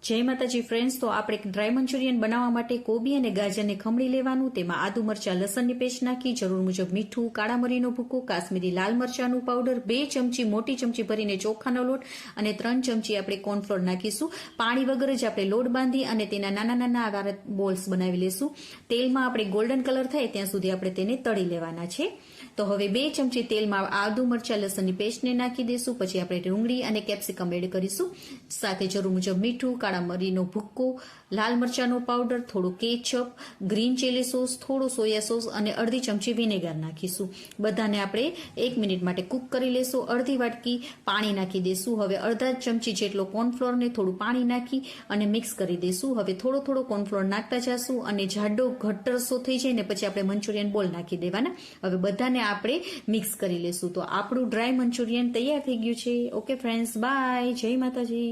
જય માતાજી ફ્રેન્ડ્સ, તો આપણે ડ્રાય મંચુરિયન બનાવવા માટે કોબી અને ગાજરને ખમણી લેવાનું, તેમાં આદુ મરચાં લસણની પેસ્ટ નાખી, જરૂર મુજબ મીઠું, કાળા મરીનો ભૂકો, કાશ્મીરી લાલ મરચાંનું પાવડર, 2 ચમચી મોટી ચમચી ભરીને ચોખાનો લોટ અને 3 ચમચી આપણે કોર્નફ્લોર નાખીશું. પાણી વગર જ આપણે લોટ બાંધી અને તેના નાના નાના આકાર બોલ્સ બનાવી લેશું. તેલમાં આપણે ગોલ્ડન કલર થાય ત્યાં સુધી આપણે તેને તળી લેવાના છે. તો હવે 2 ચમચી તેલમાં આદુ મરચાં લસણની પેસ્ટને નાખી દઈશું. પછી આપણે ડુંગળી અને કેપ્સિકમ એડ કરીશું. સાથે જરૂર મુજબ મીઠું, કાળા મરીનો ભૂક્કો, લાલ મરચાંનો પાવડર, થોડું કેચઅપ, ગ્રીન ચીલી સોસ, થોડું સોયા સોસ અને અડધી ચમચી વિનેગર નાખીશું. બધાને આપણે 1 મિનિટ માટે કૂક કરી લેશું. અડધી વાટકી પાણી નાખી દઈશું. હવે અડધા ચમચી જેટલો કોર્નફ્લોર ને થોડું પાણી નાખી અને મિક્સ કરી દઈશું. હવે થોડો થોડો કોર્નફ્લોર નાખતા જશું અને જાડો ઘટ્ટ રસો થઈ જાય ને પછી આપણે મંચુરિયન બોલ નાખી દેવાના. હવે બધાને આપણે મિક્સ કરી લેશું. તો આપણું ડ્રાય મંચુરિયન તૈયાર થઈ ગયું છે. ઓકે ફ્રેન્ડ્સ, બાય, જય માતાજી.